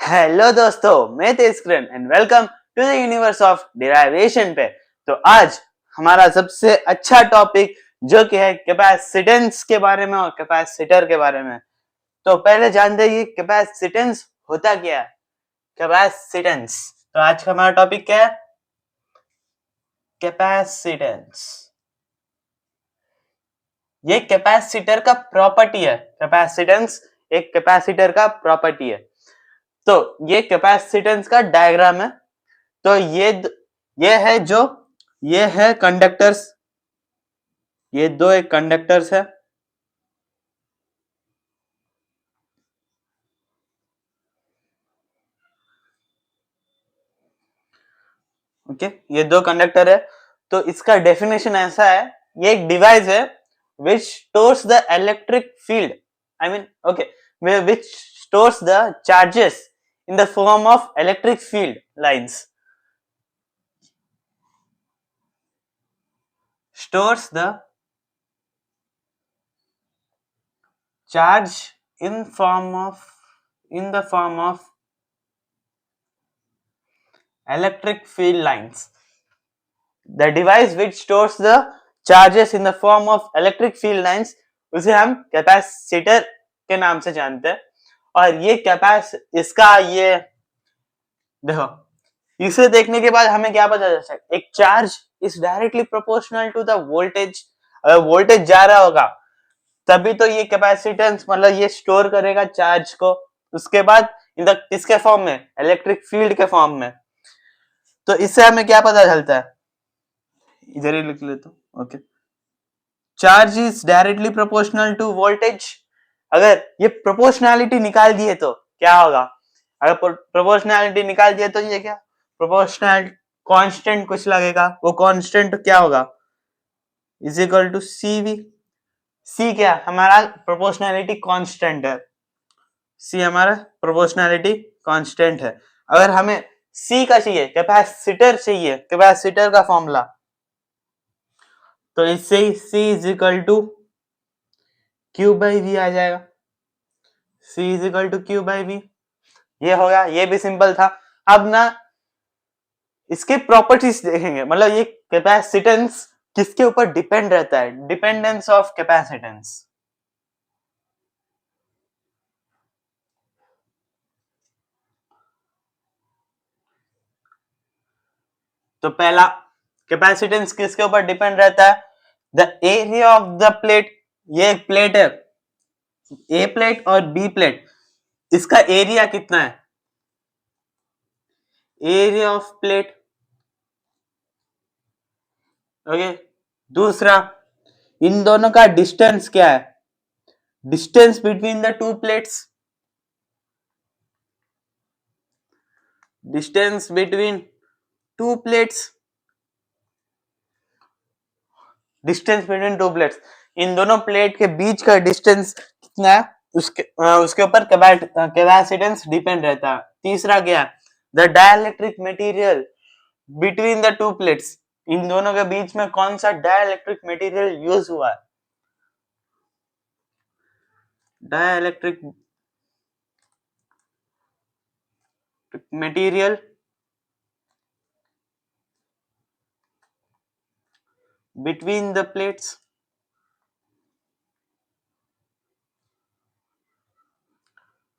Hello दोस्तों, मैं Tejkiran and welcome to the universe of derivation पे। तो आज हमारा सबसे अच्छा टॉपिक जो कि है कैपेसिटेंस के बारे में और कैपेसिटर के बारे में। तो पहले जानते हैं कैपेसिटेंस होता क्या है। कैपेसिटेंस, तो आज का हमारा टॉपिक क्या है? कैपेसिटेंस। ये कैपेसिटर का प्रॉपर्टी है। कैपेसिटेंस एक कैपेसिटर का प्रॉपर्टी है। तो ये कैपेसिटेंस का डायग्राम है। तो ये है जो ये है कंडक्टर्स, ये दो एक कंडक्टर्स है। ओके, ये दो कंडक्टर है। तो इसका डेफिनेशन ऐसा है, ये एक डिवाइस है which stores the electric field, I mean okay, which stores the charges in the form of electric field lines. Stores the charge in the form of electric field lines. The device which stores the charges in the form of electric field lines उसे हम capacitor के नाम से जानते हैं। और ये इसका ये देखो, इसे देखने के बाद हमें क्या पता चलता है? एक charge is directly proportional to the voltage. अगर वोल्टेज जा रहा होगा तभी तो ये कैपेसिटेंस मतलब ये स्टोर करेगा चार्ज को। उसके बाद इन द किसके फॉर्म में? इलेक्ट्रिक फील्ड के फॉर्म में। तो इससे हमें क्या पता चलता है? इधर ही लिख लेता हूं। Okay, charge is directly proportional to voltage. अगर ये प्रोपोर्शनैलिटी निकाल दिए तो क्या होगा? अगर प्रोपोर्शनैलिटी निकाल दिए तो ये क्या प्रोपोर्शनल कांस्टेंट कुछ लगेगा, वो कांस्टेंट क्या होगा? Is equal to C V. C क्या हमारा प्रोपोर्शनैलिटी कांस्टेंट है। सी हमारा प्रोपोर्शनैलिटी कांस्टेंट है। अगर हमें सी का चाहिए, कैपेसिटर चाहिए, कैपेसिटर का फॉर्मूला, तो इससे ही C is equal to Q by V आ जाएगा। C is equal to Q by V, ये होगा। ये भी सिंपल था। अब ना इसके प्रॉपर्टीज देखेंगे, मतलब ये कैपेसिटेंस किसके ऊपर डिपेंड रहता है। Dependence of capacitance. तो पहला कैपेसिटेंस किसके ऊपर डिपेंड रहता है? The area of the plate. ये एक प्लेट है, ए प्लेट और बी प्लेट, इसका एरिया कितना है? Area of plate. ओके, दूसरा इन दोनों का डिस्टेंस क्या है? Distance between the two plates. Distance between two plates. Distance between two plates, इन दोनों प्लेट के बीच का डिस्टेंस कितना है, उसके ऊपर कैपेसिटेंस डिपेंड रहता है। तीसरा क्या है? The dielectric material between the two plates, इन दोनों के बीच में कौन सा डाइलेक्ट्रिक मटेरियल यूज हुआ है? Dielectric material between the plates.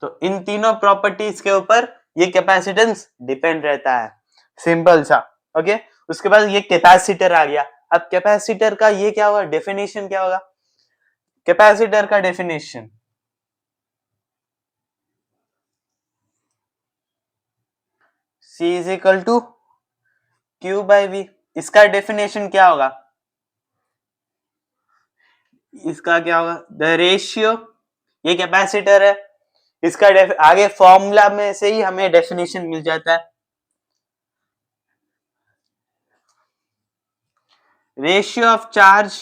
तो इन तीनों प्रॉपर्टीज के ऊपर ये कैपेसिटेंस डिपेंड रहता है। सिंपल सा। ओके, उसके बाद ये कैपेसिटर आ गया। अब कैपेसिटर का ये क्या होगा? डेफिनेशन क्या होगा कैपेसिटर का? Definition C is equal to Q by V. इसका डेफिनेशन क्या होगा? इसका क्या होगा? द रेशियो, ये कैपेसिटर है, इसका आगे फॉर्मूला में से ही हमें डेफिनेशन मिल जाता है। Ratio of charge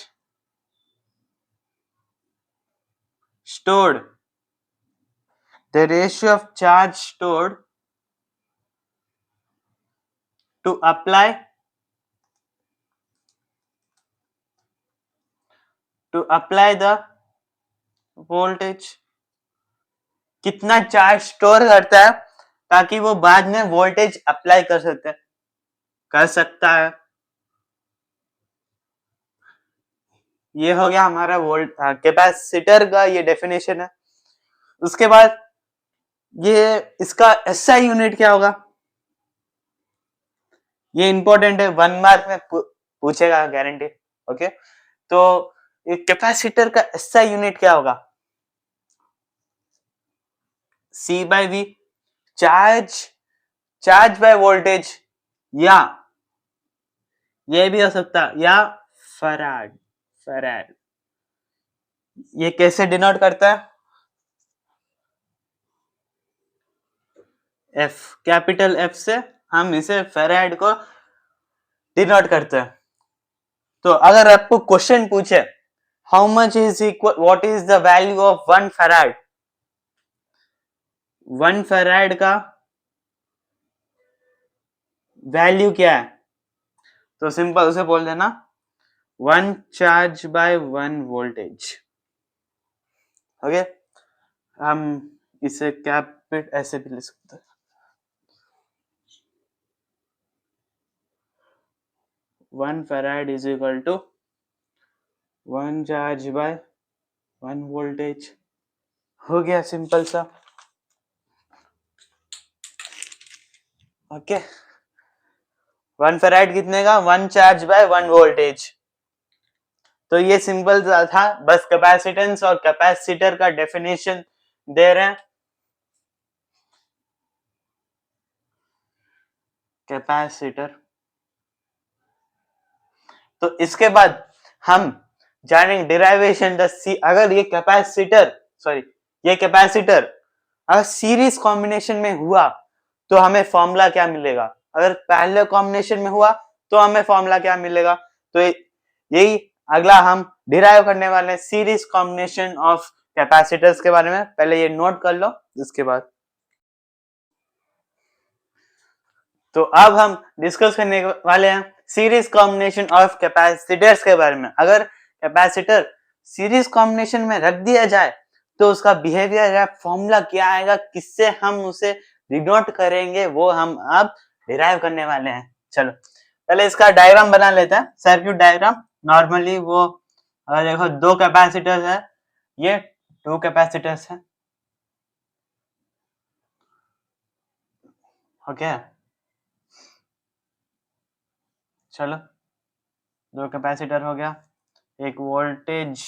stored, the ratio of charge stored to apply the voltage। कितना चार्ज स्टोर करता है ताकि वो बाद में वोल्टेज अप्लाई कर सकता है। ये हो गया हमारा वोल्ट कैपेसिटर का ये डेफिनेशन है। उसके बाद ये इसका एसआई यूनिट क्या होगा, ये इंपॉर्टेंट है, 1 मार्क में पूछेगा गारंटी। ओके, तो ये कैपेसिटर का एसआई यूनिट क्या होगा, C by V, charge by voltage, या ये भी हो सकता या फैराड। ये कैसे डिनोट करता है, एफ, कैपिटल एफ से हम इसे फैराड को डिनोट करते हैं। तो अगर आपको क्वेश्चन पूछे how much is equal, what is the value of 1 farad, 1 farad का वैल्यू क्या है, तो सिंपल उसे बोल देना 1 चार्ज बाय 1 वोल्टेज। ओके, हम इसे कैपिट ऐसे भी लिख सकते हैं, 1 farad is equal to 1 charge by 1 voltage. हो गया सिंपल सा। ओके, 1 फैराड कितने का, 1 चार्ज बाय 1 वोल्टेज। तो ये सिंपल था, बस कैपेसिटेंस और कैपेसिटर का डेफिनेशन दे रहे हैं। कैपेसिटर, तो इसके बाद हम जानेंगे डिराइवेशन द सी, अगर ये कैपेसिटर अगर सीरीज कॉम्बिनेशन में हुआ तो हमें फॉर्मूला क्या मिलेगा, अगर पहले कॉम्बिनेशन में हुआ तो हमें फॉर्मूला क्या मिलेगा। तो यही अगला हम डिराइव करने वाले हैं, सीरीज कॉम्बिनेशन ऑफ कैपेसिटर्स के बारे में। पहले ये नोट कर लो, इसके बाद तो अब हम डिस्कस करने वाले हैं सीरीज कॉम्बिनेशन ऑफ कैपेसिटर्स के बारे में। अगर कैपेसिटर सीरीज कॉम्बिनेशन में रख दिया जाए तो उसका बिहेवियर या फॉर्मूला क्या आएगा, किससे हम उसे डिनोट करेंगे, वो हम अब डिराइव करने वाले हैं। चलो पहले इसका डायग्राम बना लेते हैं, सर्किट डायग्राम। नॉर्मली वो देखो 2 कैपेसिटर्स है, ये 2 कैपेसिटर्स है। ओके, चलो 2 कैपेसिटर हो गया, एक वोल्टेज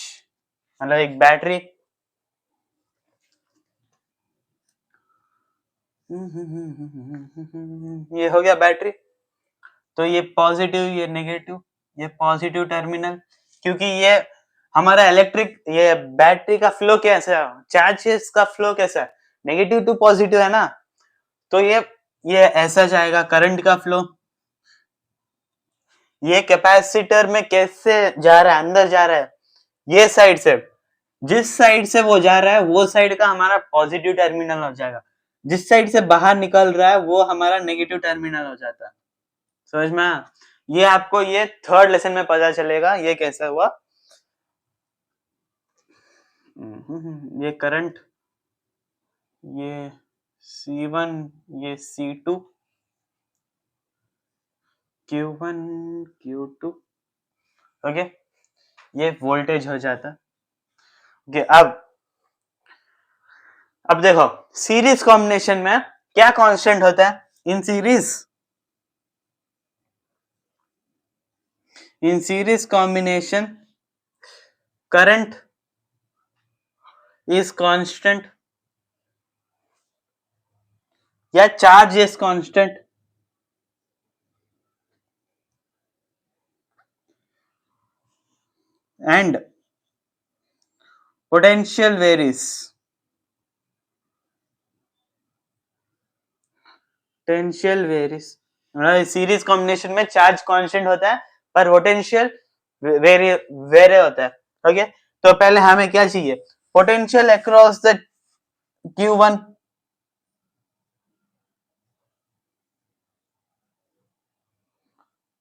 मतलब एक बैटरी, ये हो गया बैटरी। तो ये पॉजिटिव, ये नेगेटिव, ये पॉजिटिव टर्मिनल, क्योंकि ये हमारा इलेक्ट्रिक, ये बैटरी का फ्लो कैसा है, चार्जेस का फ्लो कैसा है, नेगेटिव टू पॉजिटिव है ना। तो ये ऐसा जाएगा करंट का फ्लो। ये कैपेसिटर में कैसे जा रहा है, अंदर जा रहा है, ये साइड से, जिस साइड से वो जा रहा है वो साइड का हमारा पॉजिटिव टर्मिनल हो जाएगा, जिस साइड से बाहर निकल रहा है वो हमारा नेगेटिव टर्मिनल हो जाता है। समझ में आया? ये आपको ये 3rd लेसन में पता चलेगा ये कैसा हुआ। ये करंट, ये C1, ये C2, Q1, Q2। ओके, ये वोल्टेज हो जाता है। ओके, अब देखो सीरीज कॉम्बिनेशन में क्या कांस्टेंट होता है, in series combination current is constant या charge is constant, and potential varies, potential varies. Series combination में चार्ज कांस्टेंट होता है पर पोटेंशियल वेरी होता है। ओके, तो पहले हमें क्या चाहिए, potential across the Q1,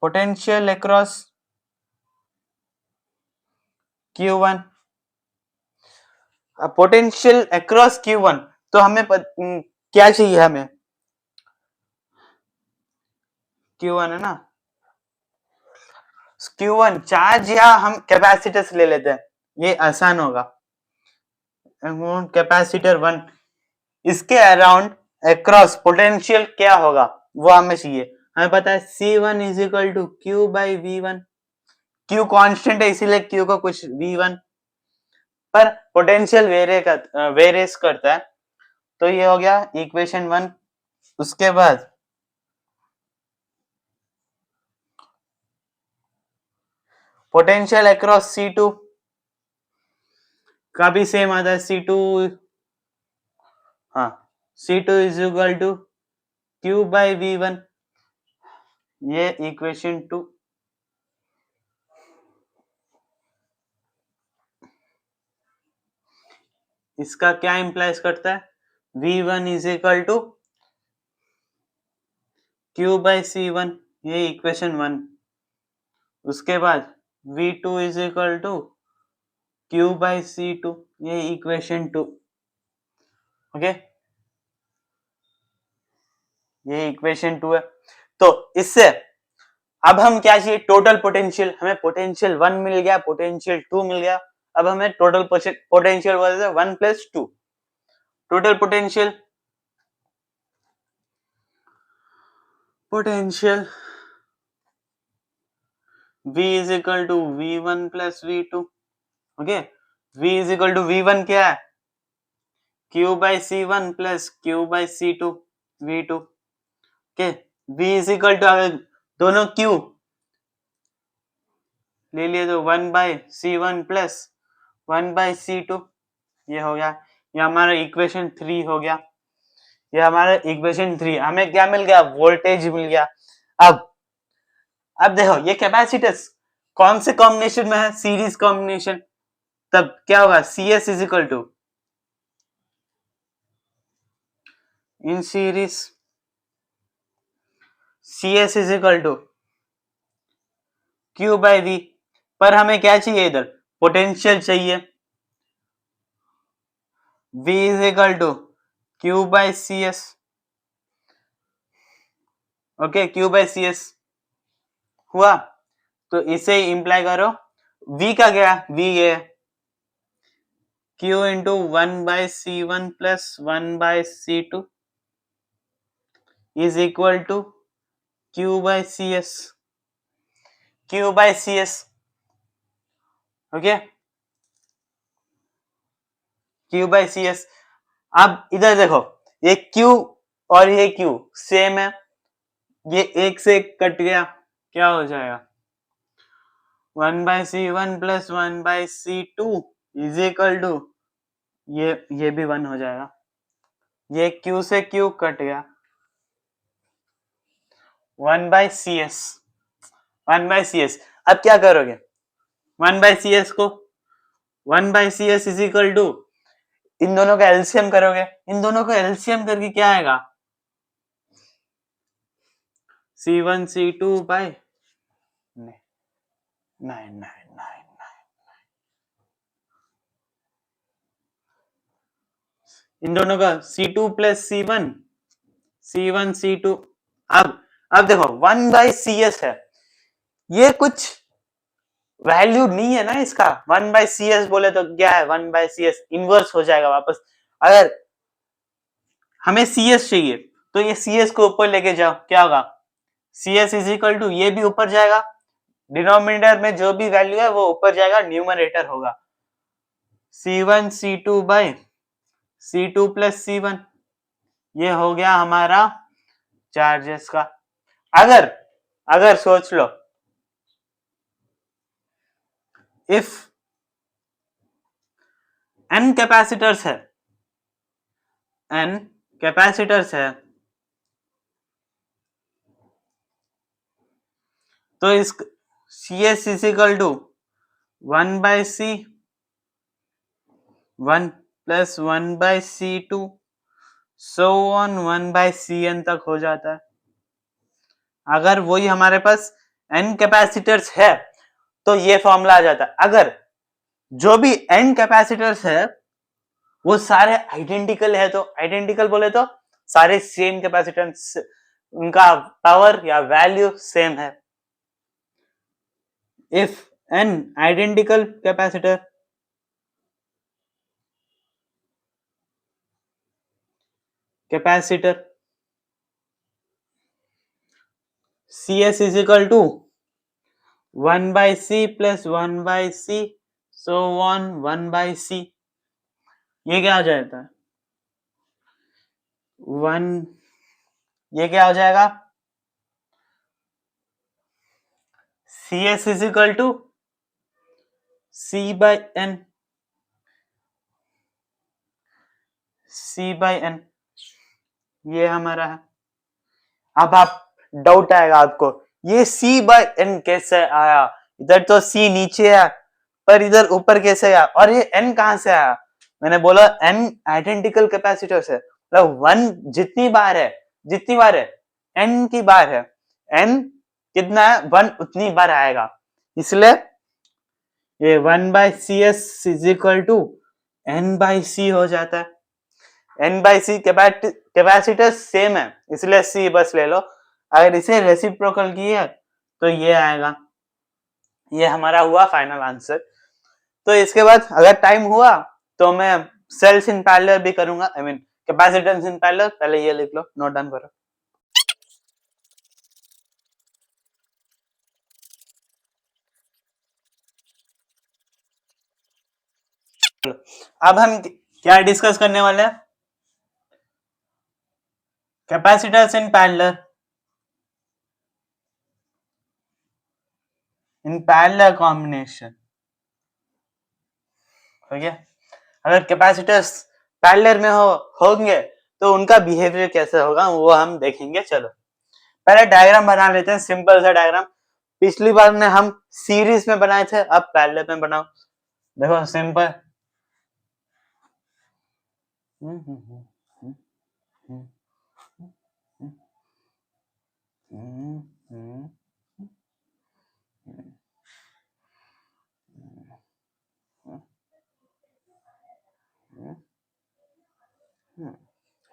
potential across Q1, potential across Q1। तो हमें क्या चाहिए, हमें Q1 है ना, Q1 चार्ज या हम कैपेसिटर्स ले लेते हैं, ये आसान होगा। कैपेसिटर 1, इसके अराउंड अक्रॉस पोटेंशियल क्या होगा वो हमें चाहिए। हमें पता है C1 is equal to Q by V1, Q constant है इसीलिए Q का कुछ V1 पर पोटेंशियल वेरिएस करता है, तो ये हो गया इक्वेशन 1। उसके बाद पोटेंशियल अक्रॉस C2 का भी सेम आता है, C2 हाँ C2 is equal to Q by V1, ये इक्वेशन 2। इसका क्या इंप्लाइज करता है, V1 is equal to Q by C1, ये इक्वेशन 1। उसके बाद V2 is equal to Q by C2, ये इक्वेशन 2। ओके, ये इक्वेशन 2 है। तो इससे अब हम क्या चाहिए, टोटल पोटेंशियल। हमें पोटेंशियल 1 मिल गया, पोटेंशियल 2 मिल गया, अब हमें total potential 1 plus 2। Total potential V is equal to V1 plus V2। Okay, V is equal to V1 क्या है, Q by C1 plus Q by C2 V2। Okay, V is equal to दोनों Q ले लिए तो 1 by C1 plus 1 by C2, ये हो गया, ये हमारा इक्वेशन 3 हो गया। ये हमारा इक्वेशन 3, हमें क्या मिल गया, वोल्टेज मिल गया। अब देखो ये कैपेसिटर्स कौन से कॉम्बिनेशन में है, सीरीज कॉम्बिनेशन, तब क्या होगा, CS is equal to in series, CS is equal to Q by V। पर हमें क्या चाहिए, इधर पोटेंशियल चाहिए, V is equal to Q by CS। Okay, Q by CS हुआ, तो इसे इंप्लाई करो, V का क्या, V ये Q into 1 by C1 plus 1 by C2 is equal to Q by CS, Q by CS। Okay, Q by CS। अब इधर देखो, ये Q और ये Q सेम है, ये एक से एक कट गया, क्या हो जाएगा, 1 by C1 plus 1 by C2 is equal to ये भी 1 हो जाएगा, ये Q से Q कट गया, 1 बाई CS, 1 बाई CS। अब क्या करोगे, 1 बाई CS को 1 by CS is equal to इन दोनों का एलसीएम करोगे, इन दोनों को एलसीएम करके क्या आएगा, C1 C2 बाई 999, इन दोनों का C2 plus C1, C1 C2। अब देखो 1 बाई CS है, ये कुछ वैल्यू नहीं है ना इसका, 1 बाई CS बोले तो क्या है, 1 बाई CS इनवर्स हो जाएगा वापस। अगर हमें CS चाहिए तो ये CS को ऊपर लेके जाओ, क्या होगा, CS इज इक्वल टू ये भी ऊपर जाएगा, डिनोमिनेटर में जो भी वैल्यू है वो ऊपर जाएगा, न्यूमरेटर होगा C1 C2 by C2 plus C1, ये हो गया हमारा चार्जेस का। अगर सोच लो, इफ n कैपेसिटर्स है तो इस CS is equal to 1 by C 1 plus 1 by C2 so on 1 by CN तक हो जाता है। अगर वही हमारे पास n कैपेसिटर्स है तो ये फॉर्मूला आ जाता है। अगर जो भी n कैपेसिटर्स है वो सारे आइडेंटिकल है, तो आइडेंटिकल बोले तो सारे सेम कैपेसिटेंस उनका पावर या वैल्यू सेम है। If N identical capacitor CS is equal to 1 by C plus 1 by C so on 1 by C, ये क्या हो जाता है 1, ये क्या हो जाएगा CS is equal to C by N, C by N, ये हमारा है। अब आप डाउट आएगा आपको, ये C by N कैसे आया, इधर तो C नीचे है पर इधर ऊपर कैसे आया, और ये N कहां से आया। मैंने बोला N आइडेंटिकल कैपेसिटर्स है, मतलब 1 जितनी बार है N की बार है, N कितना है 1 उतनी बार आएगा, इसलिए ये 1 by CS is equal to N by C हो जाता है। N by C capacitor same है इसलिए C बस ले लो, अगर इसे रेसिप्रोकल किए तो ये आएगा, ये हमारा हुआ फाइनल आंसर। तो इसके बाद अगर टाइम हुआ तो मैं सेल्स इन पैरेलल भी करूंगा, I mean capacitance in parallel, पहले ये लिख लो, नोट डाउन करो। अब हम क्या डिस्कस करने वाले हैं, capacitors in parallel, in parallel combination, ठीक है। अगर कैपेसिटर्स पैरेलल में होंगे तो उनका बिहेवियर कैसे होगा वो हम देखेंगे। चलो पहले डायग्राम बना लेते हैं, सिंपल सा डायग्राम, पिछली बार ने हम सीरीज में बनाए थे, अब पैरेलल में बनाओ। देखो सिंपल,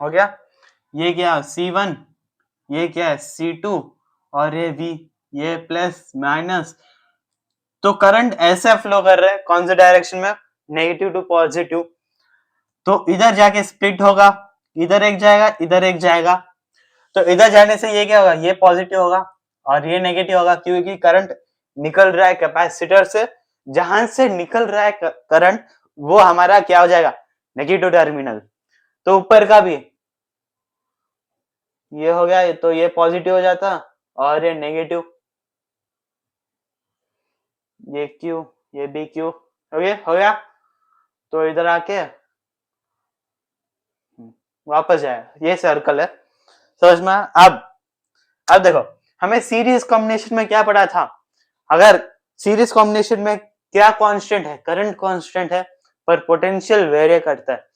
हो गया, ये क्या C1, ये क्या है C2 और ये V, ये प्लस माइनस, तो करंट ऐसे फ्लो कर रहा है कौन से डायरेक्शन में, नेगेटिव टू पॉजिटिव, तो इधर जाके स्प्लिट होगा, इधर एक जाएगा इधर एक जाएगा, तो इधर जाने से ये क्या होगा, ये पॉजिटिव होगा और ये नेगेटिव होगा, क्योंकि करंट निकल रहा है कैपेसिटर से, जहां से निकल रहा है करंट वो हमारा क्या हो जाएगा, नेगेटिव टर्मिनल। तो ऊपर का भी ये हो गया तो ये पॉजिटिव हो जाता और ये नेगेटिव, ये क्यू, ये भी क्यू, हो गया। तो इधर आके वापस जाए, ये सर्कल है, समझ में। अब देखो हमें सीरीज कॉम्बिनेशन में क्या पढ़ा था, अगर सीरीज कॉम्बिनेशन में क्या कांस्टेंट है, करंट कांस्टेंट है पर पोटेंशियल वेरी करता है।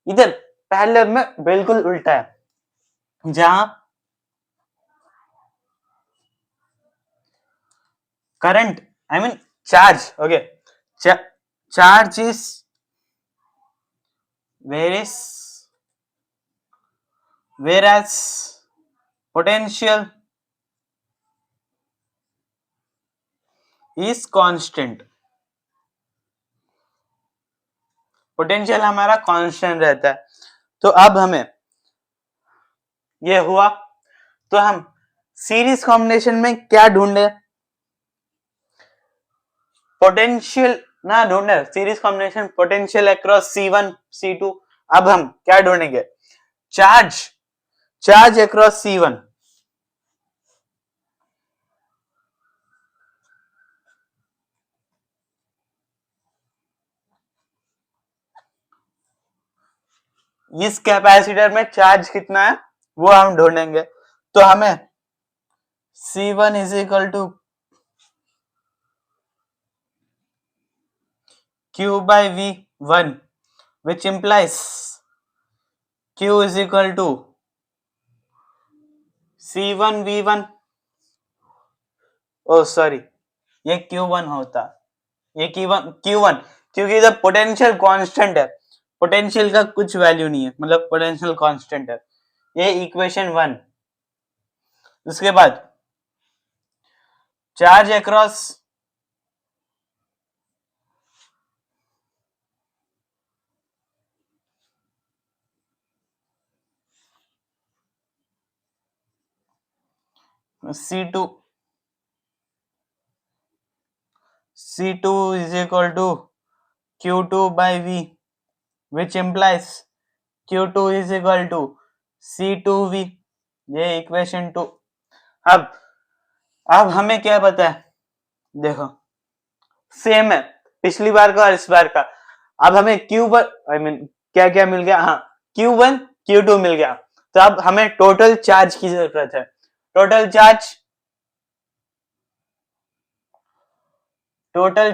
इधर पैरेलल में बिल्कुल उल्टा है, जहां current I mean charge, okay, charge is varies whereas potential is constant, potential हमारा कांस्टेंट रहता है। तो अब हमें ये हुआ, तो हम सीरीज कॉम्बिनेशन में क्या ढूंढे, पोटेंशियल ना ढूंढे, series combination potential across C1 C2, अब हम क्या ढूंढेंगे, चार्ज अक्रॉस C1, इस कैपेसिटर में चार्ज कितना है वो हम ढूंढेंगे। तो हमें C1 is equal to Q by V1 which implies Q is equal to C1 V1, oh sorry ये Q1 होता, ये Q1 क्योंकि इधर पोटेंशियल कांस्टेंट है, पोटेंशियल का कुछ वैल्यू नहीं है, मतलब पोटेंशियल कांस्टेंट है, ये इक्वेशन 1, उसके बाद charge across C2 is equal to Q2 by V, which implies Q2 is equal to C2V. ये इक्वेशन 2। अब हमें क्या पता है, देखो सेम है पिछली बार का और इस बार का। अब हमें Q1 क्या क्या मिल गया, हाँ Q1 Q2 मिल गया। तो अब हमें टोटल चार्ज की जरूरत है। Total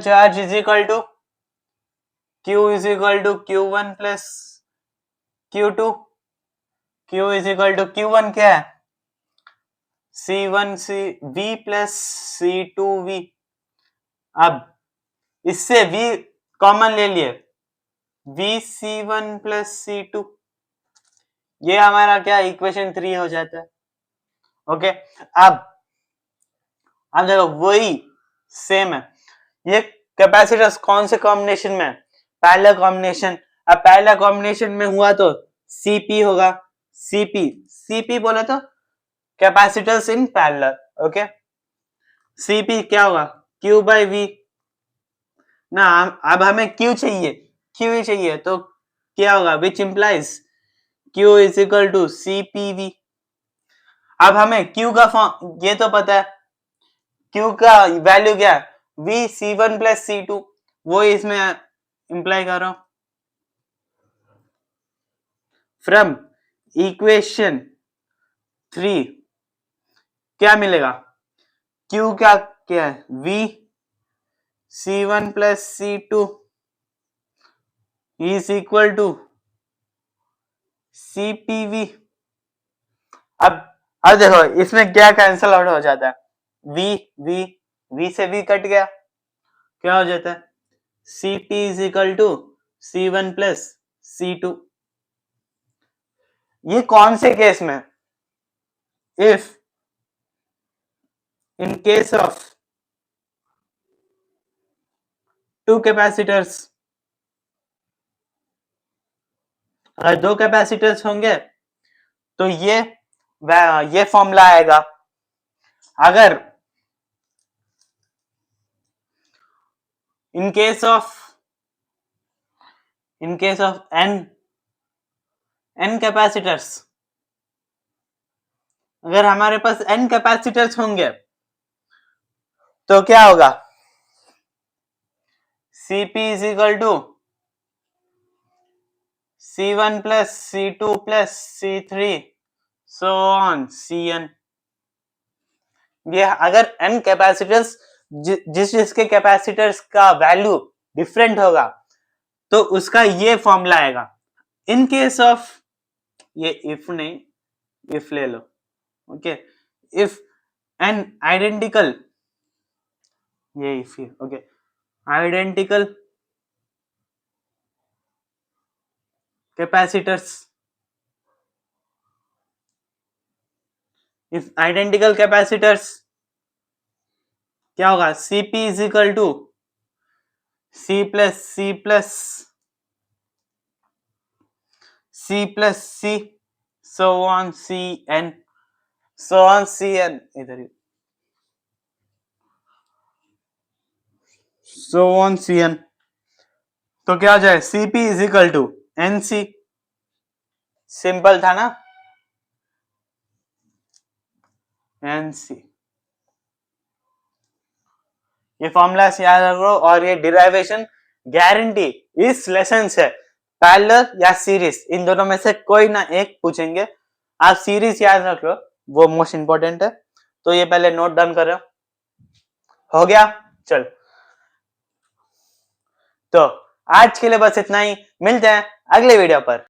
charge is equal to Q is equal to Q1 plus Q2। Q is equal to Q1 क्या है, C1V प्लस C2V। अब इससे V कॉमन ले लिए, VC1 प्लस C2, ये हमारा क्या इक्वेशन 3 हो जाता है। ओके, अब देखो वही सेम है। ये कैपेसिटर्स कौन से कॉम्बिनेशन में, पहला कॉम्बिनेशन। अब पहला कॉम्बिनेशन में हुआ तो CP होगा, CP बोले तो capacitors in parallel. Okay, CP क्या होगा, Q बाई V ना। अब हमें Q ही चाहिए, तो क्या होगा, which implies Q is equal to CPV। अब हमें Q का फॉर्म ये तो पता है, Q का वैल्यू क्या है, VC1 प्लस C2, वो इसमें इंप्लाई कर रहा हूं। फ्रॉम इक्वेशन 3 क्या मिलेगा, Q क्या है, VC1 plus C2 is equal to CPV। अब देखो इसमें क्या कैंसल आउट हो जाता है, V से V कट गया, क्या हो जाता है, CP is equal to C1 plus C2। ये कौन से केस में, if in case of two capacitors, अगर दो कैपेसिटर्स होंगे तो ये फॉर्मूला आएगा। अगर in case of n capacitors, अगर हमारे पास n कैपेसिटर्स होंगे तो क्या होगा, CP is equal to C1 plus C2 plus C3 so on Cn। ये अगर n कैपेसिटर्स जिसके कैपेसिटर्स का वैल्यू डिफरेंट होगा तो उसका ये फॉर्मूला आएगा। इन केस ऑफ, ये इफ नहीं, इफ ले लो। ओके, इफ एन आइडेंटिकल, ये if, okay, identical capacitors, if identical capacitors क्या होगा, CP is equal to C plus C plus C plus C so on Cn, so on Cn, इधर सो on Cn। तो क्या हो जाए, CP is equal to NC, simple था ना, NC। ये फॉर्मूला याद रखो, और ये डिराइवेशन गारंटी इस लेसन से, पैरेलल या सीरीज, इन दोनों में से कोई ना एक पूछेंगे। आप सीरीज याद रख लो, वो मोस्ट इंपॉर्टेंट है। तो ये पहले नोट डाउन कर रहे हो गया, चल। तो आज के लिए बस इतना ही, मिलते हैं अगले वीडियो पर।